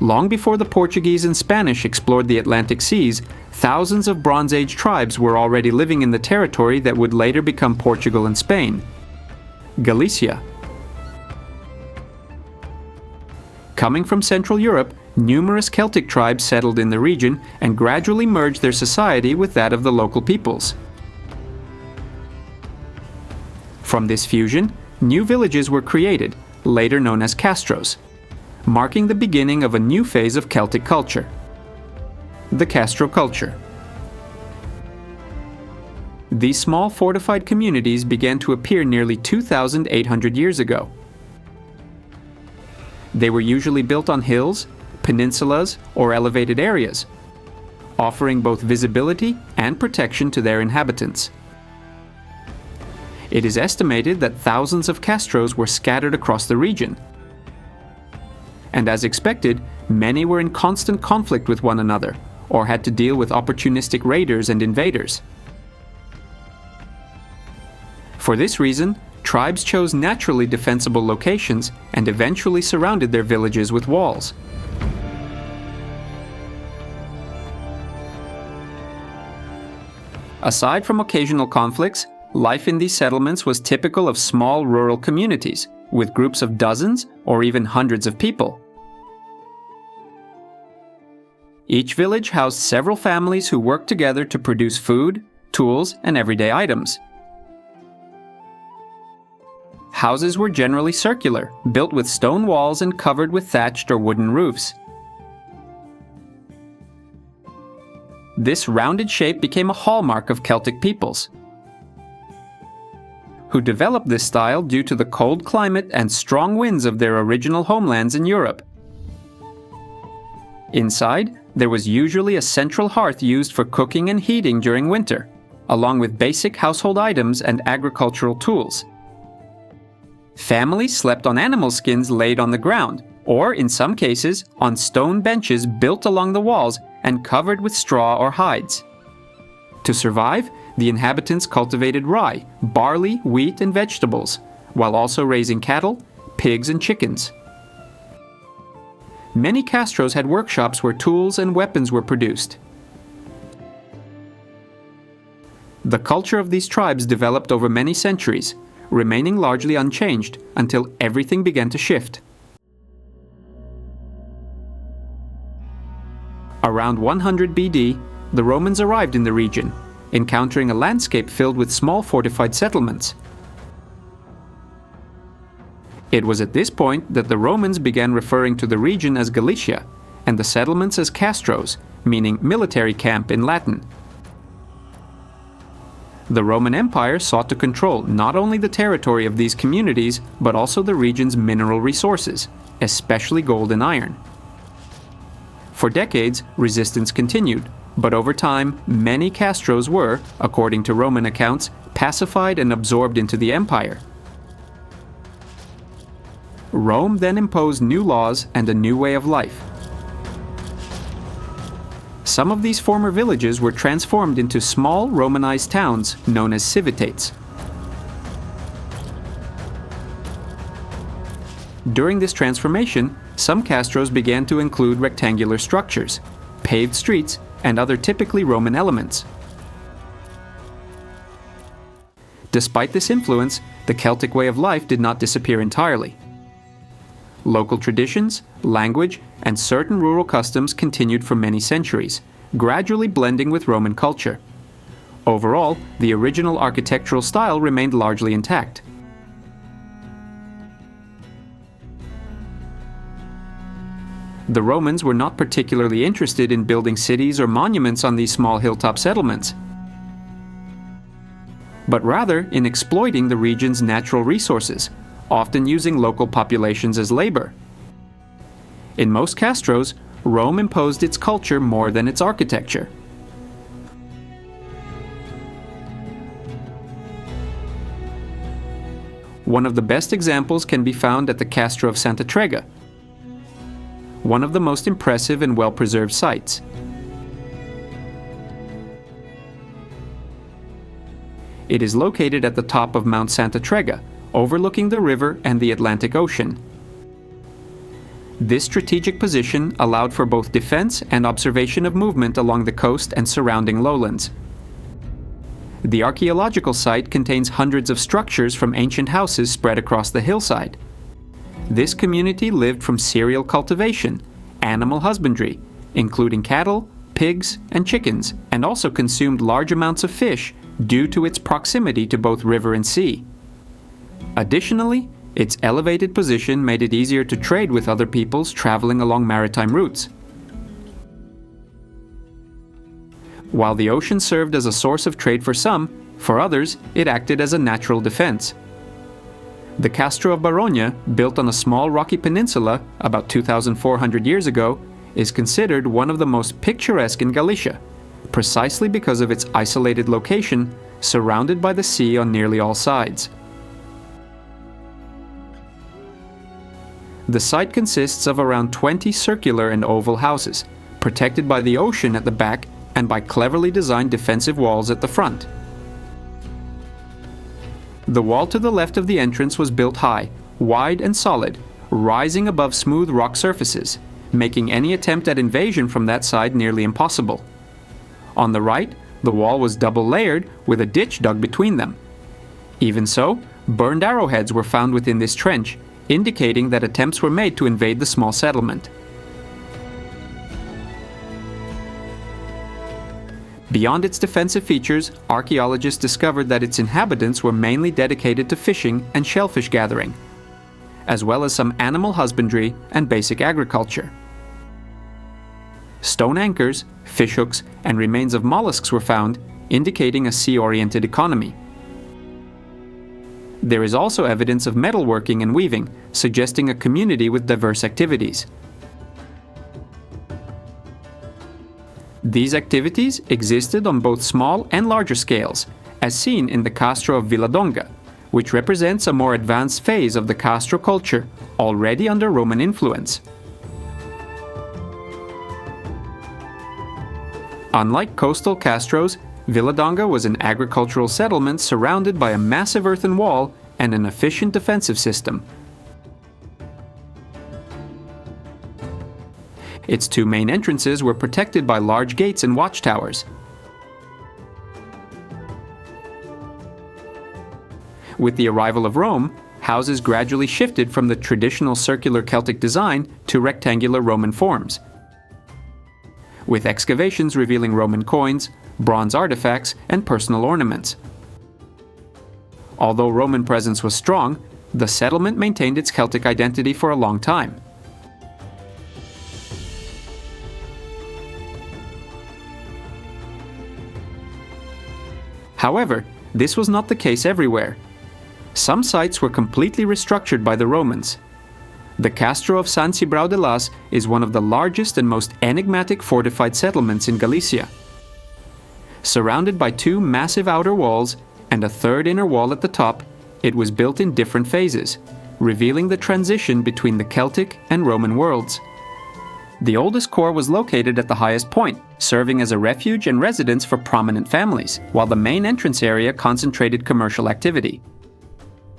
Long before the Portuguese and Spanish explored the Atlantic seas, thousands of Bronze Age tribes were already living in the territory that would later become Portugal and Spain, Galicia. Coming from Central Europe, numerous Celtic tribes settled in the region and gradually merged their society with that of the local peoples. From this fusion, new villages were created, later known as castros, marking the beginning of a new phase of Celtic culture, the castro culture. These small fortified communities began to appear nearly 2,800 years ago. They were usually built on hills, peninsulas, or elevated areas, offering both visibility and protection to their inhabitants. It is estimated that thousands of castros were scattered across the region. And as expected, many were in constant conflict with one another, or had to deal with opportunistic raiders and invaders. For this reason, tribes chose naturally defensible locations and eventually surrounded their villages with walls. Aside from occasional conflicts, life in these settlements was typical of small rural communities, with groups of dozens or even hundreds of people. Each village housed several families who worked together to produce food, tools, and everyday items. Houses were generally circular, built with stone walls and covered with thatched or wooden roofs. This rounded shape became a hallmark of Celtic peoples, who developed this style due to the cold climate and strong winds of their original homelands in Europe. Inside, there was usually a central hearth used for cooking and heating during winter, along with basic household items and agricultural tools. Families slept on animal skins laid on the ground, or in some cases, on stone benches built along the walls and covered with straw or hides. To survive, the inhabitants cultivated rye, barley, wheat, and vegetables, while also raising cattle, pigs, and chickens. Many castros had workshops where tools and weapons were produced. The culture of these tribes developed over many centuries, remaining largely unchanged until everything began to shift. Around 100 BD, the Romans arrived in the region, encountering a landscape filled with small fortified settlements. It was at this point that the Romans began referring to the region as Galicia and the settlements as castros, meaning military camp in Latin. The Roman Empire sought to control not only the territory of these communities, but also the region's mineral resources, especially gold and iron. For decades, resistance continued, but over time, many castros were, according to Roman accounts, pacified and absorbed into the empire. Rome then imposed new laws and a new way of life. Some of these former villages were transformed into small Romanized towns known as civitates. During this transformation, some castros began to include rectangular structures, paved streets, and other typically Roman elements. Despite this influence, the Celtic way of life did not disappear entirely. Local traditions, language, and certain rural customs continued for many centuries, gradually blending with Roman culture. Overall, the original architectural style remained largely intact. The Romans were not particularly interested in building cities or monuments on these small hilltop settlements, but rather in exploiting the region's natural resources, often using local populations as labor. In most castros, Rome imposed its culture more than its architecture. One of the best examples can be found at the Castro of Santa Trega, one of the most impressive and well-preserved sites. It is located at the top of Mount Santa Trega, overlooking the river and the Atlantic Ocean. This strategic position allowed for both defense and observation of movement along the coast and surrounding lowlands. The archaeological site contains hundreds of structures from ancient houses spread across the hillside. This community lived from cereal cultivation, animal husbandry, including cattle, pigs, and chickens, and also consumed large amounts of fish due to its proximity to both river and sea. Additionally, its elevated position made it easier to trade with other peoples traveling along maritime routes. While the ocean served as a source of trade for some, for others it acted as a natural defense. The Castro of Baronia, built on a small rocky peninsula about 2,400 years ago, is considered one of the most picturesque in Galicia, precisely because of its isolated location, surrounded by the sea on nearly all sides. The site consists of around 20 circular and oval houses, protected by the ocean at the back and by cleverly designed defensive walls at the front. The wall to the left of the entrance was built high, wide and solid, rising above smooth rock surfaces, making any attempt at invasion from that side nearly impossible. On the right, the wall was double-layered with a ditch dug between them. Even so, burned arrowheads were found within this trench, indicating that attempts were made to invade the small settlement. Beyond its defensive features, archaeologists discovered that its inhabitants were mainly dedicated to fishing and shellfish gathering, as well as some animal husbandry and basic agriculture. Stone anchors, fishhooks, and remains of mollusks were found, indicating a sea-oriented economy. There is also evidence of metalworking and weaving, suggesting a community with diverse activities. These activities existed on both small and larger scales, as seen in the Castro of Villadonga, which represents a more advanced phase of the Castro culture, already under Roman influence. Unlike coastal castros, Villadonga was an agricultural settlement surrounded by a massive earthen wall and an efficient defensive system. Its two main entrances were protected by large gates and watchtowers. With the arrival of Rome, houses gradually shifted from the traditional circular Celtic design to rectangular Roman forms, with excavations revealing Roman coins, bronze artifacts, and personal ornaments. Although Roman presence was strong, the settlement maintained its Celtic identity for a long time. However, this was not the case everywhere. Some sites were completely restructured by the Romans. The Castro of San Cibrao de Las is one of the largest and most enigmatic fortified settlements in Galicia. Surrounded by two massive outer walls and a third inner wall at the top, it was built in different phases, revealing the transition between the Celtic and Roman worlds. The oldest core was located at the highest point, serving as a refuge and residence for prominent families, while the main entrance area concentrated commercial activity.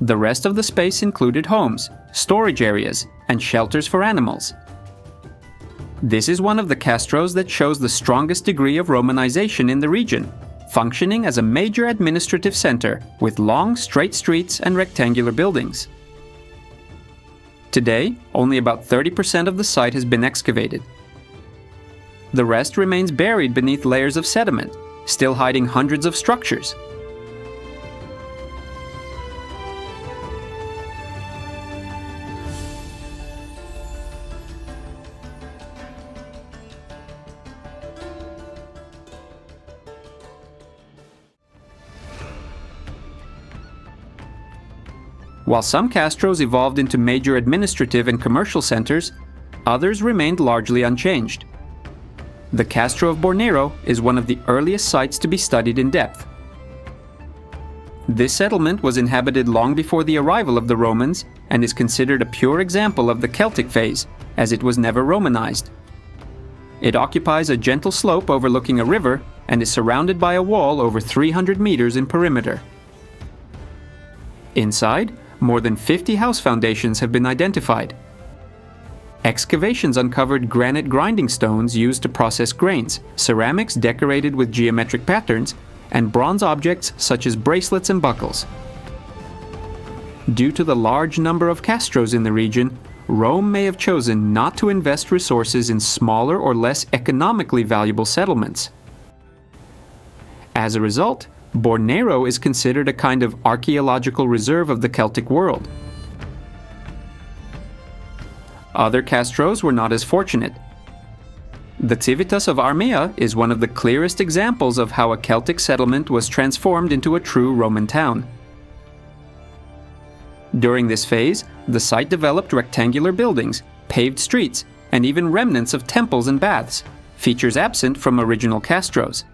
The rest of the space included homes, storage areas, and shelters for animals. This is one of the castros that shows the strongest degree of Romanization in the region, functioning as a major administrative center with long, straight streets and rectangular buildings. Today, only about 30% of the site has been excavated. The rest remains buried beneath layers of sediment, still hiding hundreds of structures. While some castros evolved into major administrative and commercial centers, others remained largely unchanged. The Castro of Bornero is one of the earliest sites to be studied in depth. This settlement was inhabited long before the arrival of the Romans and is considered a pure example of the Celtic phase, as it was never Romanized. It occupies a gentle slope overlooking a river and is surrounded by a wall over 300 meters in perimeter. Inside, more than 50 house foundations have been identified. Excavations uncovered granite grinding stones used to process grains, ceramics decorated with geometric patterns, and bronze objects such as bracelets and buckles. Due to the large number of castros in the region, Rome may have chosen not to invest resources in smaller or less economically valuable settlements. As a result, Bornero is considered a kind of archaeological reserve of the Celtic world. Other castros were not as fortunate. The Civitas of Armea is one of the clearest examples of how a Celtic settlement was transformed into a true Roman town. During this phase, the site developed rectangular buildings, paved streets, and even remnants of temples and baths, features absent from original castros.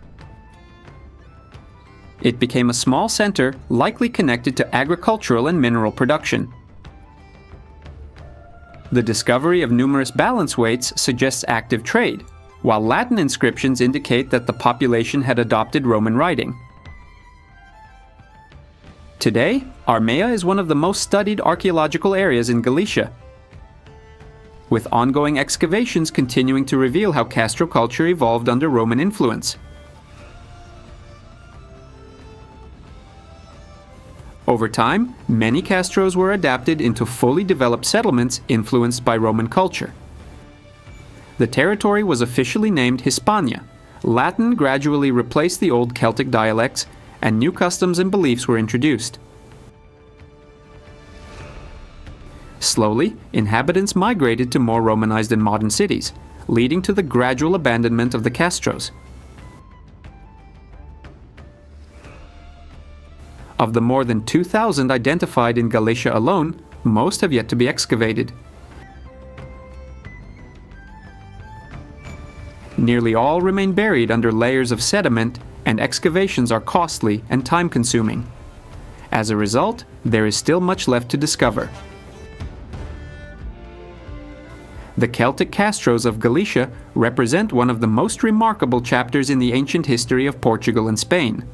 It became a small center likely connected to agricultural and mineral production. The discovery of numerous balance weights suggests active trade, while Latin inscriptions indicate that the population had adopted Roman writing. Today, Armea is one of the most studied archaeological areas in Galicia, with ongoing excavations continuing to reveal how castro culture evolved under Roman influence. Over time, many castros were adapted into fully developed settlements influenced by Roman culture. The territory was officially named Hispania. Latin gradually replaced the old Celtic dialects, and new customs and beliefs were introduced. Slowly, inhabitants migrated to more Romanized and modern cities, leading to the gradual abandonment of the castros. Of the more than 2,000 identified in Galicia alone, most have yet to be excavated. Nearly all remain buried under layers of sediment, and excavations are costly and time-consuming. As a result, there is still much left to discover. The Celtic castros of Galicia represent one of the most remarkable chapters in the ancient history of Portugal and Spain.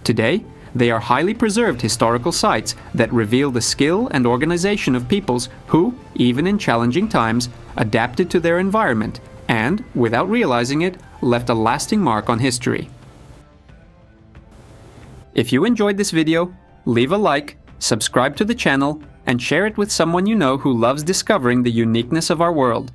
Today, they are highly preserved historical sites that reveal the skill and organization of peoples who, even in challenging times, adapted to their environment and, without realizing it, left a lasting mark on history. If you enjoyed this video, leave a like, subscribe to the channel, and share it with someone you know who loves discovering the uniqueness of our world.